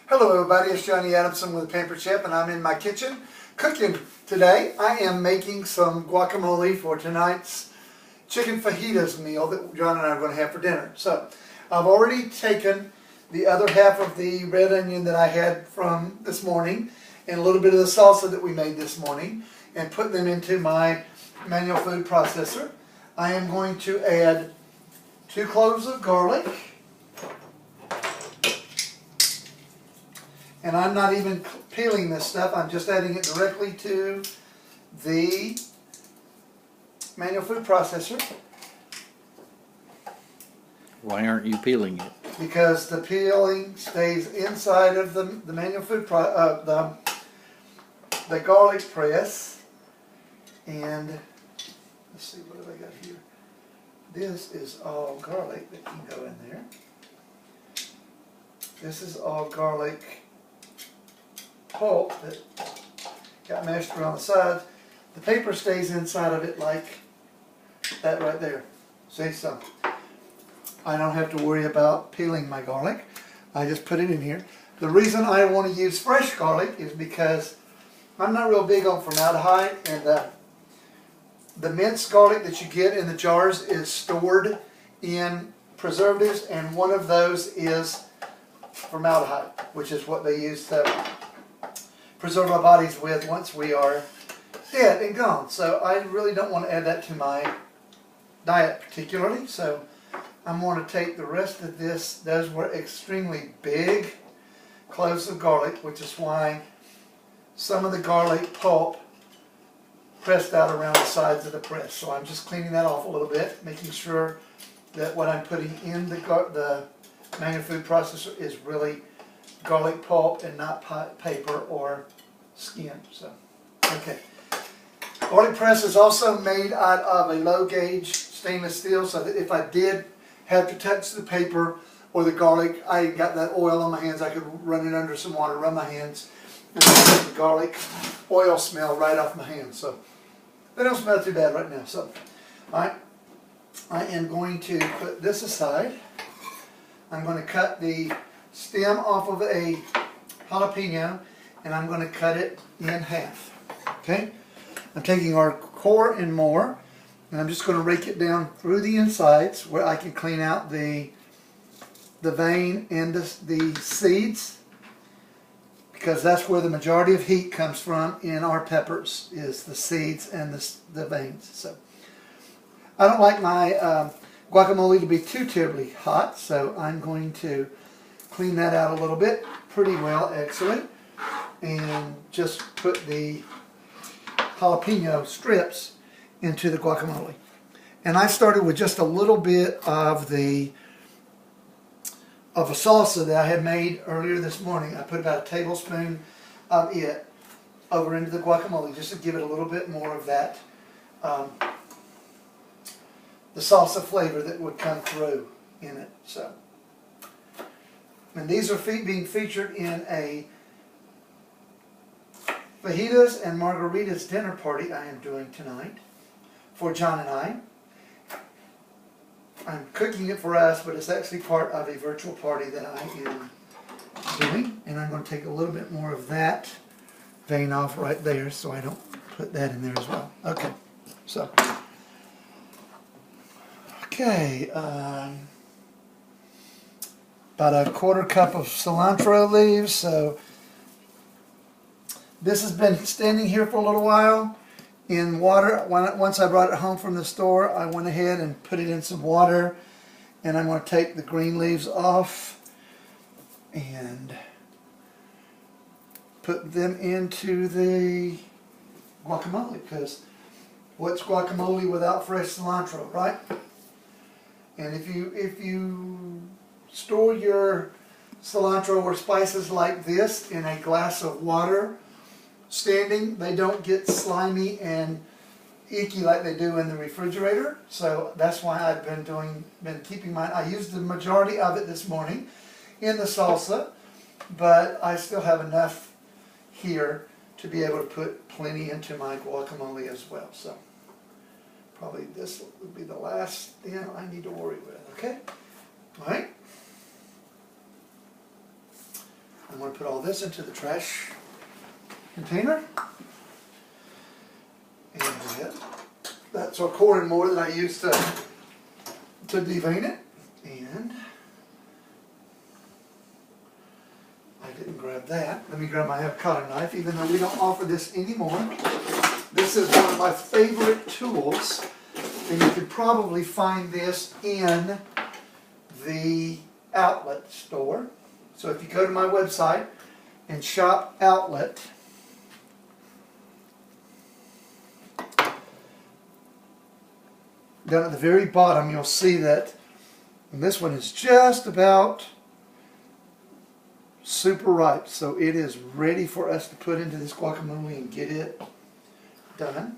Hello everybody, it's Johnny Adamson with Pampered Chef, and I'm in my kitchen cooking today. I am making some guacamole for tonight's chicken fajitas meal that John and I are going to have for dinner. So I've already taken the other half of the red onion that I had from this morning and a little bit of the salsa that we made this morning and put them into my manual food processor. I am going to add 2 cloves of garlic. And I'm not even peeling this stuff, I'm just adding it directly to the manual food processor. Why aren't you peeling it? Because the peeling stays inside of the manual food the garlic press. And let's see, what have I got here? This is all garlic that can go in there. This is all garlic pulp that got mashed around the sides. The paper stays inside of it like that right there. See, so I don't have to worry about peeling my garlic. I just put it in here. The reason I want to use fresh garlic is because I'm not real big on formaldehyde, and the minced garlic that you get in the jars is stored in preservatives, and one of those is formaldehyde, which is what they use to preserve our bodies with once we are dead and gone. So I really don't want to add that to my diet particularly. So I'm going to take the rest of this. Those were extremely big cloves of garlic, which is why some of the garlic pulp pressed out around the sides of the press. So I'm just cleaning that off a little bit, making sure that what I'm putting in the manual food processor is really garlic pulp and not paper or skin. So, okay. Garlic press is also made out of a low gauge stainless steel, so that if I did have to touch the paper or the garlic, I got that oil on my hands, I could run it under some water, run my hands, and get the garlic oil smell right off my hands. So they don't smell too bad right now. So, alright, I am going to put this aside. I'm going to cut the stem off of a jalapeno, and I'm going to cut it in half. Okay? I'm taking our core and more, and I'm just going to rake it down through the insides where I can clean out the vein and the seeds, because that's where the majority of heat comes from in our peppers, is the seeds and the veins. So I don't like my guacamole to be too terribly hot, so I'm going to clean that out a little bit, pretty well actually, and just put the jalapeno strips into the guacamole. And I started with just a little bit of a salsa that I had made earlier this morning. I put about a tablespoon of it over into the guacamole just to give it a little bit more of that the salsa flavor that would come through in it. So, and these are being featured in a fajitas and margaritas dinner party I am doing tonight for John and I. I'm cooking it for us, but it's actually part of a virtual party that I am doing. And I'm going to take a little bit more of that vein off right there so I don't put that in there as well. Okay, so okay, about a 1/4 cup of cilantro leaves. So this has been standing here for a little while in water. Once I brought it home from the store, I went ahead and put it in some water, and I'm going to take the green leaves off and put them into the guacamole, because what's guacamole without fresh cilantro, right? And if you store your cilantro or spices like this in a glass of water standing, they don't get slimy and icky like they do in the refrigerator. So that's why I've been keeping mine. I used the majority of it this morning in the salsa, but I still have enough here to be able to put plenty into my guacamole as well. So probably this would be the last thing I need to worry with. Okay? All right? I'm going to put all this into the trash container. And that's our corn and more that I used to devein it. And I didn't grab that. Let me grab my avocado knife, even though we don't offer this anymore. This is one of my favorite tools, and you could probably find this in the outlet store. So if you go to my website and shop outlet, down at the very bottom you'll see that, and this one is just about super ripe, so it is ready for us to put into this guacamole and get it done.